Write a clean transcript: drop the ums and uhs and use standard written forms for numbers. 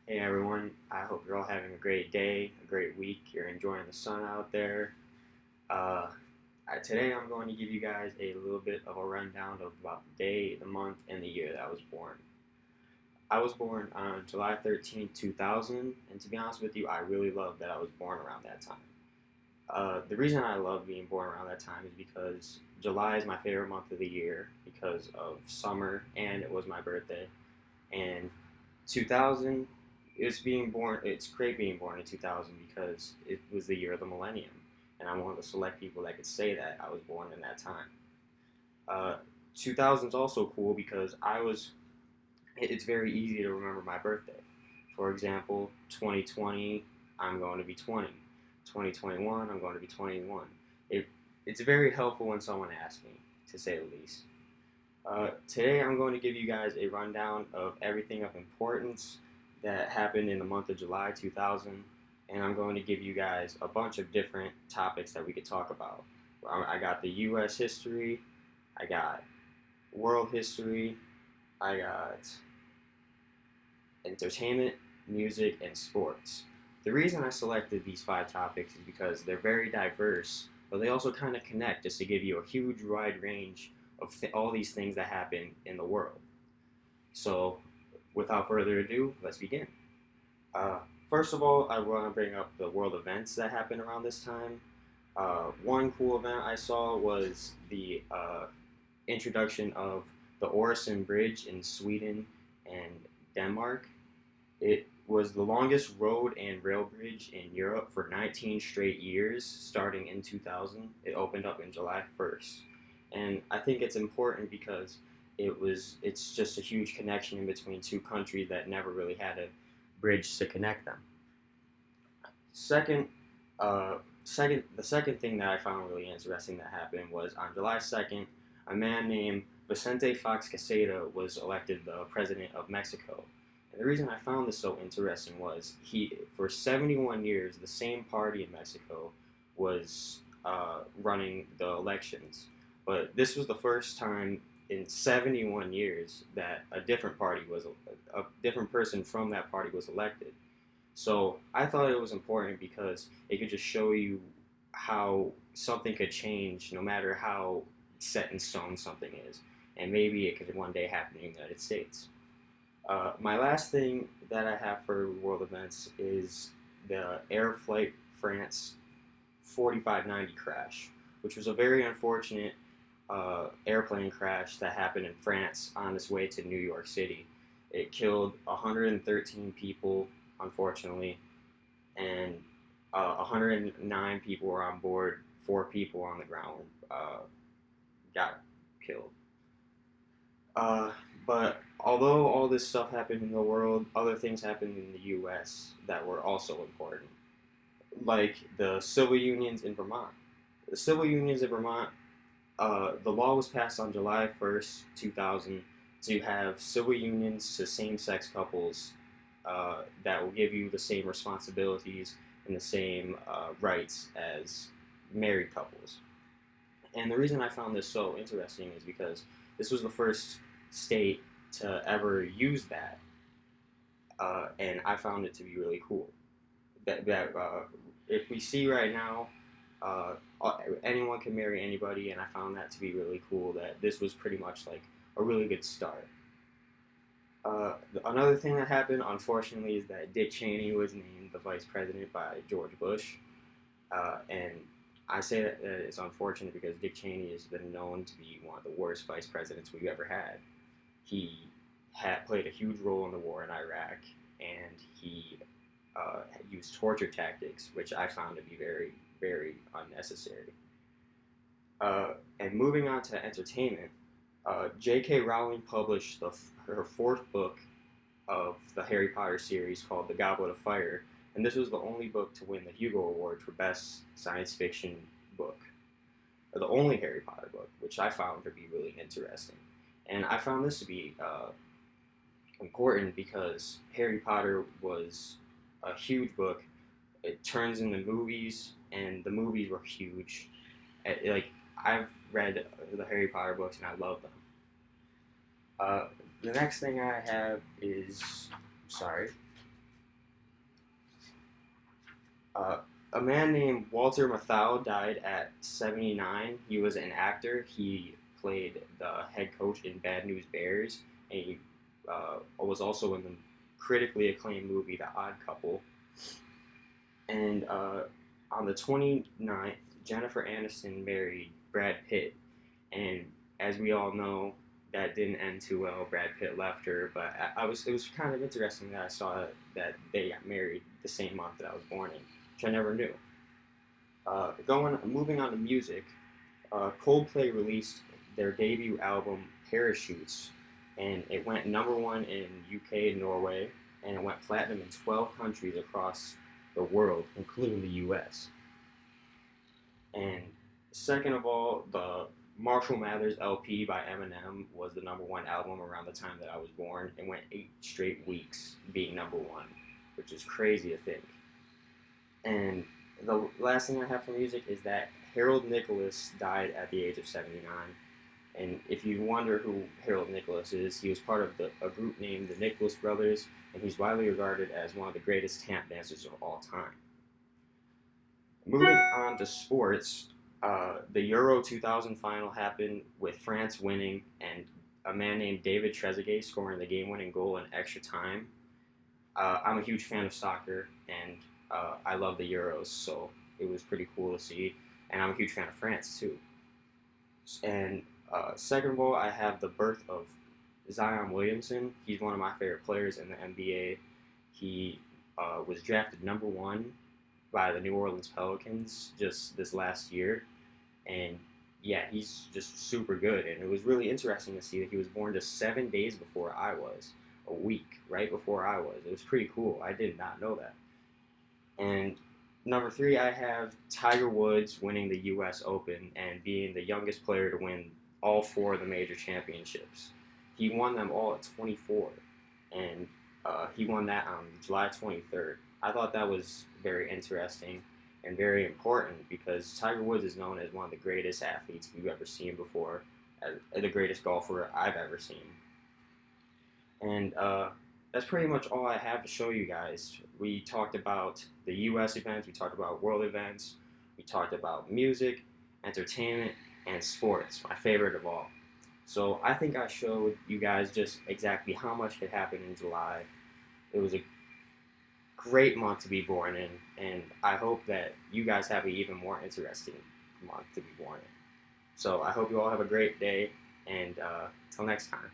Hey everyone, I hope you're all having a great day, a great week. You're enjoying the sun out there. Uh, Today I'm going to give you guys a little bit of a rundown of about the day, the month, and the year that I was born. I was born on July 13th, 2000, and to be honest with you, I really love that I was born around that time. The reason I love being born around that time is because July is my favorite month of the year because of summer and it was my birthday. And 2000 is being born. It's great being born in 2000 because it was the year of the millennium, and I'm one of the select people that could say that I was born in that time. Uh, 2000 is also cool because I was. It's very easy to remember my birthday. For example, 2020, I'm going to be 20. 2021, I'm going to be 21. It, it's very helpful when someone asks me, to say the least. Today, I'm going to give you guys a rundown of everything of importance that happened in the month of July 2000, and I'm going to give you guys a bunch of different topics that we could talk about. I got the U.S. history, I got world history, I got entertainment, music, and sports. The reason I selected these five topics is because they're very diverse, but they also kind of connect just to give you a huge wide range of all these things that happen in the world. So, without further ado, let's begin. Uh, First of all, I want to bring up the world events that happened around this time. One cool event I saw was the introduction of the Øresund Bridge in Sweden and Denmark. It was the longest road and rail bridge in Europe for 19 straight years, starting in 2000. It opened up in July 1st. And I think it's important because it's just a huge connection in between two countries that never really had a bridge to connect them. Second, the second thing that I found really interesting that happened was on July 2nd, a man named Vicente Fox Quesada was elected the president of Mexico. And the reason I found this so interesting was for 71 years, the same party in Mexico was running the elections. But this was the first time in 71 years that a different person from that party was elected. So I thought it was important because it could just show you how something could change no matter how set in stone something is. And maybe it could one day happen in the United States. My last thing that I have for world events is the Air Flight France 4590 crash, which was a very unfortunate airplane crash that happened in France on its way to New York City. It killed 113 people, unfortunately, and 109 people were on board. 4 people on the ground got killed. Uh, but although all this stuff happened in the world, other things happened in the U.S. that were also important, like the civil unions in Vermont. The civil unions in Vermont, the law was passed on July 1st, 2000, to have civil unions to same-sex couples that will give you the same responsibilities and the same rights as married couples. And the reason I found this so interesting is because this was the first state to ever use that, and I found it to be really cool. That if we see right now, uh, anyone can marry anybody, and I found that to be really cool. That this was pretty much like a really good start. Another thing that happened, unfortunately, is that Dick Cheney was named the vice president by George Bush, and I say that it's unfortunate because Dick Cheney has been known to be one of the worst vice presidents we've ever had. He had played a huge role in the war in Iraq, and he used torture tactics, which I found to be very, very unnecessary. And moving on to entertainment, J.K. Rowling published her fourth book of the Harry Potter series called The Goblet of Fire, and this was the only book to win the Hugo Award for Best Science Fiction Book, or the only Harry Potter book, which I found to be really interesting. And I found this to be important because Harry Potter was a huge book. It turns into movies, and the movies were huge. Like I've read the Harry Potter books, and I love them. Uh, the next thing I have is sorry. Uh, a man named Walter Matthau died at 79. He was an actor. He played the head coach in Bad News Bears, and he was also in the critically acclaimed movie The Odd Couple. And on the 29th, Jennifer Aniston married Brad Pitt. And as we all know, that didn't end too well. Brad Pitt left her, but it was kind of interesting that I saw that they got married the same month that I was born in, which I never knew. Moving on to music, Coldplay released their debut album Parachutes, and it went number one in UK and Norway, and it went platinum in 12 countries across the world, including the US. And second of all, the Marshall Mathers LP by Eminem was the number one album around the time that I was born. It went 8 straight weeks being number one, which is crazy to think. And the last thing I have for music is that Harold Nicholas died at the age of 79. And if you wonder who Harold Nicholas is, he was part of a group named the Nicholas Brothers, and he's widely regarded as one of the greatest tap dancers of all time. Moving on to sports, the Euro 2000 final happened with France winning and a man named David Trezeguet scoring the game-winning goal in extra time. I'm a huge fan of soccer, and I love the Euros, so it was pretty cool to see. And I'm a huge fan of France too. And second of all, I have the birth of Zion Williamson. He's one of my favorite players in the NBA. He was drafted number one by the New Orleans Pelicans just this last year. And yeah, he's just super good. And it was really interesting to see that he was born just 7 days before I was, a week right before I was. It was pretty cool. I did not know that. And number three, I have Tiger Woods winning the U.S. Open and being the youngest player to win all four of the major championships. He won them all at 24, and he won that on July 23rd. I thought that was very interesting and very important because Tiger Woods is known as one of the greatest athletes we've ever seen before, the greatest golfer I've ever seen. And that's pretty much all I have to show you guys. We talked about the U.S. events, we talked about world events, we talked about music, entertainment, and sports, my favorite of all. So I think I showed you guys just exactly how much could happen in July. It was a great month to be born in, and I hope that you guys have an even more interesting month to be born in. So I hope you all have a great day, and till next time.